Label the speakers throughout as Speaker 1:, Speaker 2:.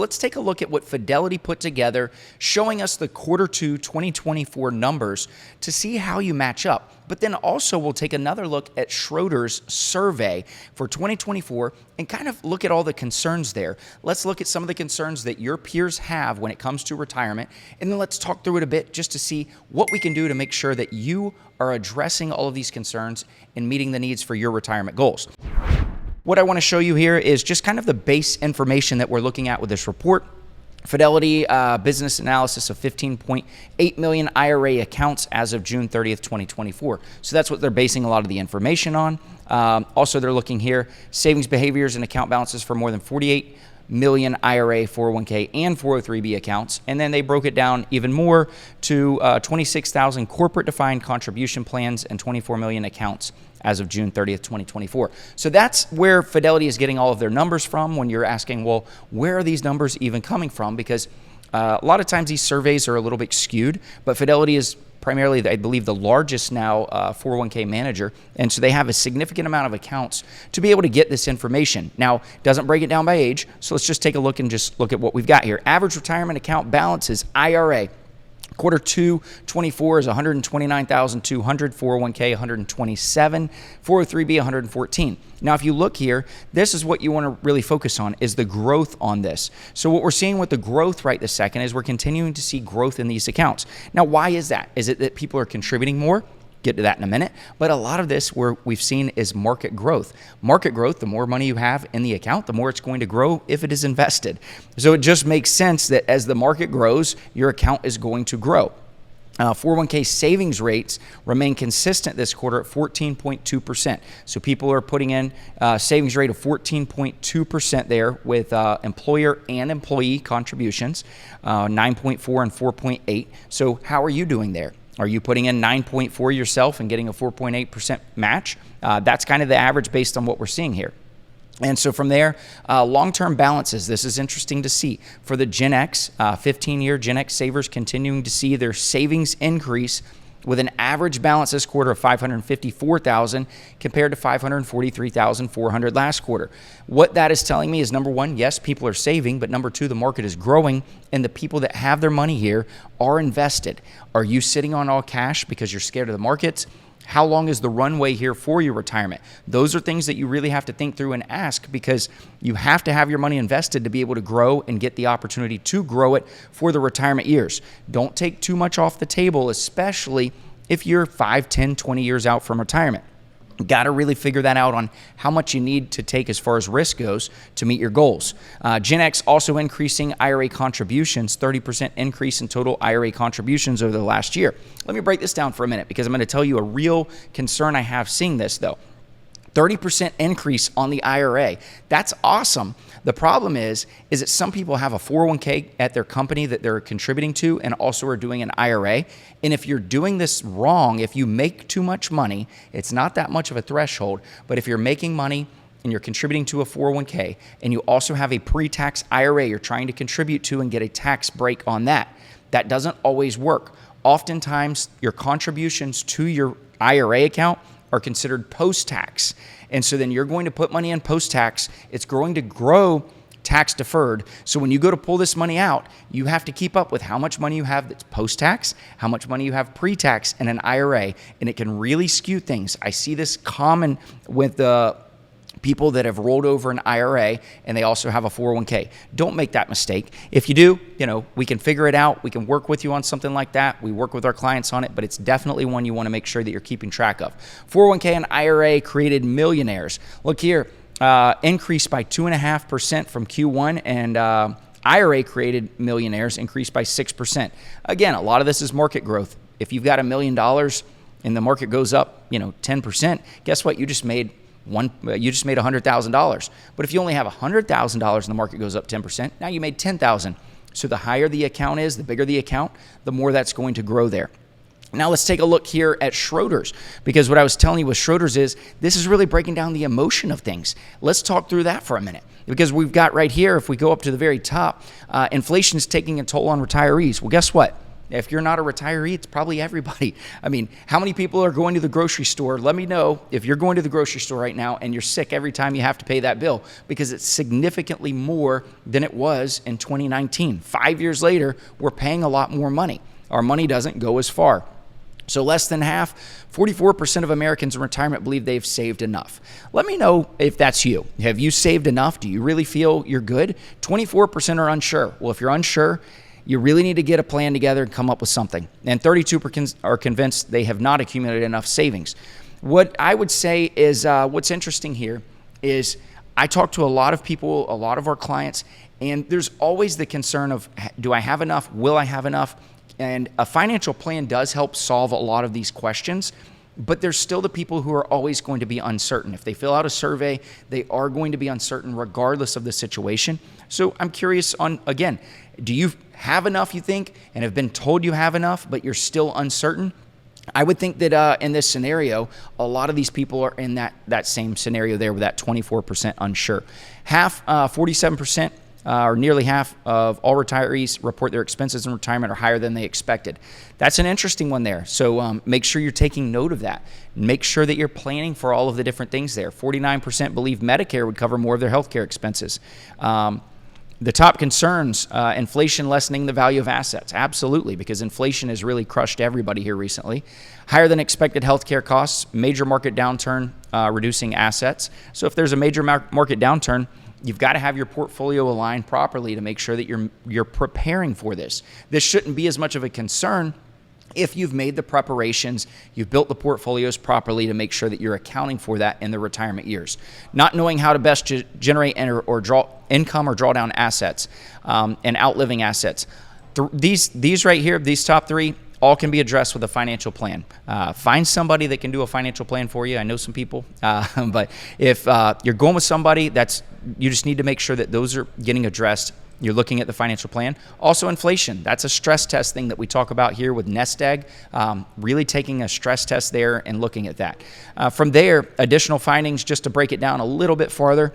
Speaker 1: let's take a look at what Fidelity put together, showing us the Q2 2024 numbers to see how you match up. But then also we'll take another look at Schroders survey for 2024 and kind of look at all the concerns there. Let's look at some of the concerns that your peers have when it comes to retirement, and then let's talk through it a bit just to see what we can do to make sure that you are addressing all of these concerns and meeting the needs for your retirement goals. What I want to show you here is just kind of the base information that we're looking at with this report. Fidelity business analysis of 15.8 million IRA accounts as of June 30th, 2024. So that's what they're basing a lot of the information on. Also, they're looking here, savings behaviors and account balances for more than 48 million IRA, 401k, and 403b accounts. And then they broke it down even more to 26,000 corporate defined contribution plans and 24 million accounts as of June 30th, 2024. So that's where Fidelity is getting all of their numbers from when you're asking, well, where are these numbers even coming from? Because a lot of times these surveys are a little bit skewed, but Fidelity is primarily, I believe, the largest now 401k manager. And so they have a significant amount of accounts to be able to get this information. Now, it doesn't break it down by age. So let's just take a look and just look at what we've got here. Average retirement account balances, IRA. Q2 24 is 129,200, 401k 127, 403b 114. Now, if you look here, this is what you want to really focus on, is the growth on this. So what we're seeing with the growth right this second is we're continuing to see growth in these accounts. Now, why is that? Is it that people are contributing more? Get to that in a minute. But a lot of this we've seen is market growth. Market growth, the more money you have in the account, the more it's going to grow if it is invested. So it just makes sense that as the market grows, your account is going to grow. 401k savings rates remain consistent this quarter at 14.2%. So people are putting in a savings rate of 14.2% there with employer and employee contributions, 9.4 and 4.8. So how are you doing there? Are you putting in 9.4 yourself and getting a 4.8% match? That's kind of the average based on what we're seeing here. And so from there, long-term balances, this is interesting to see. For the Gen X, 15-year Gen X savers continuing to see their savings increase with an average balance this quarter of $554,000 compared to $543,400 last quarter. What that is telling me is, number one, yes, people are saving, but number two, the market is growing, and the people that have their money here are invested. Are you sitting on all cash because you're scared of the markets? How long is the runway here for your retirement? Those are things that you really have to think through and ask, because you have to have your money invested to be able to grow and get the opportunity to grow it for the retirement years. Don't take too much off the table, especially if you're 5, 10, 20 years out from retirement. Got to really figure that out on how much you need to take as far as risk goes to meet your goals. Gen X also increasing IRA contributions, 30% increase in total IRA contributions over the last year. Let me break this down for a minute, because I'm going to tell you a real concern I have seeing this though. 30% increase on the IRA. That's awesome. The problem is that some people have a 401k at their company that they're contributing to and also are doing an IRA. And if you're doing this wrong, if you make too much money, it's not that much of a threshold, but if you're making money and you're contributing to a 401k and you also have a pre-tax IRA you're trying to contribute to and get a tax break on that, that doesn't always work. Oftentimes, your contributions to your IRA account are considered post-tax. And so then you're going to put money in post-tax. It's going to grow tax deferred. So when you go to pull this money out, you have to keep up with how much money you have that's post-tax, how much money you have pre-tax in an IRA, and it can really skew things. I see this common with the people that have rolled over an IRA and they also have a 401k. Don't make that mistake. If you do, we can figure it out. We can work with you on something like that. We work with our clients on it, but it's definitely one you want to make sure that you're keeping track of. 401k and IRA created millionaires. Look here, increased by 2.5% from Q1, and IRA created millionaires increased by 6%. Again, a lot of this is market growth. If you've got $1 million and the market goes up, 10%, guess what? You just made $100,000. But if you only have $100,000 and the market goes up 10%, now you made $10,000. So the higher the account is, the bigger the account, the more that's going to grow there. Now let's take a look here at Schroders, because what I was telling you with Schroders is this is really breaking down the emotion of things. Let's talk through that for a minute, because we've got right here, if we go up to the very top, inflation is taking a toll on retirees. Well, guess what? If you're not a retiree, it's probably everybody. I mean, how many people are going to the grocery store? Let me know if you're going to the grocery store right now and you're sick every time you have to pay that bill, because it's significantly more than it was in 2019. 5 years later, we're paying a lot more money. Our money doesn't go as far. So less than half, 44% of Americans in retirement believe they've saved enough. Let me know if that's you. Have you saved enough? Do you really feel you're good? 24% are unsure. Well, if you're unsure, you really need to get a plan together and come up with something. And 32% are convinced they have not accumulated enough savings. What I would say is what's interesting here is I talk to a lot of people, a lot of our clients, and there's always the concern of, do I have enough? Will I have enough? And a financial plan does help solve a lot of these questions, but there's still the people who are always going to be uncertain. If they fill out a survey, they are going to be uncertain regardless of the situation. So I'm curious on, again, do you have enough, you think, and have been told you have enough, but you're still uncertain? I would think that in this scenario, a lot of these people are in that same scenario there with that 24% unsure. 47%, or nearly half of all retirees report their expenses in retirement are higher than they expected. That's an interesting one there. So make sure you're taking note of that. Make sure that you're planning for all of the different things there. 49% believe Medicare would cover more of their healthcare expenses. The top concerns, inflation lessening the value of assets. Absolutely, because inflation has really crushed everybody here recently. Higher than expected healthcare costs, major market downturn, reducing assets. So if there's a major market downturn, you've got to have your portfolio aligned properly to make sure that you're preparing for this. This shouldn't be as much of a concern if you've made the preparations, you've built the portfolios properly to make sure that you're accounting for that in the retirement years. Not knowing how to best generate or draw income or draw down assets and outliving assets. These right here, these top three, all can be addressed with a financial plan. Find somebody that can do a financial plan for you. I know some people, but if you're going with somebody, you just need to make sure that those are getting addressed. You're looking at the financial plan. Also, inflation. That's a stress test thing that we talk about here with Nest Egg. Really taking a stress test there and looking at that. From there, additional findings, just to break it down a little bit farther.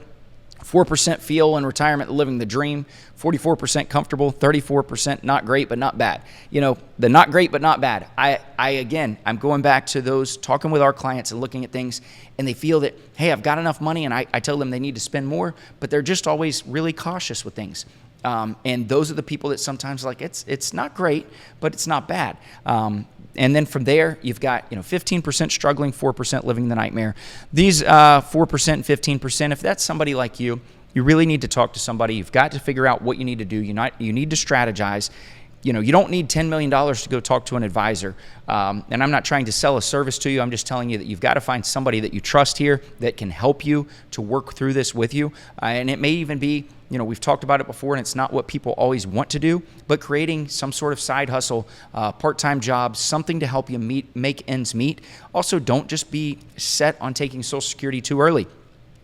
Speaker 1: 4% feel in retirement living the dream, 44% comfortable, 34% not great but not bad. You know, the not great but not bad. I'm going back to those, talking with our clients and looking at things, and they feel that, hey, I've got enough money, and I tell them they need to spend more, but they're just always really cautious with things. And those are the people that sometimes like, it's not great, but it's not bad. And then from there, you've got 15% struggling, 4% living the nightmare. These 4% and 15%, if that's somebody like you, you really need to talk to somebody. You've got to figure out what you need to do. You need to strategize. You don't need $10 million to go talk to an advisor. And I'm not trying to sell a service to you. I'm just telling you that you've got to find somebody that you trust here that can help you to work through this with you. And it may even be, we've talked about it before, and it's not what people always want to do, but creating some sort of side hustle, part-time job, something to help you make ends meet. Also, don't just be set on taking Social Security too early.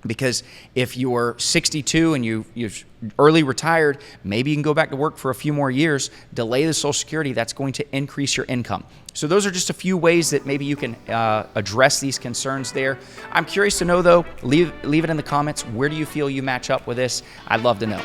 Speaker 1: Because if you're 62 and you've early retired, maybe you can go back to work for a few more years, delay the Social Security. That's going to increase your income. So those are just a few ways that maybe you can address these concerns there. I'm curious to know, though, leave it in the comments. Where do you feel you match up with this? I'd love to know.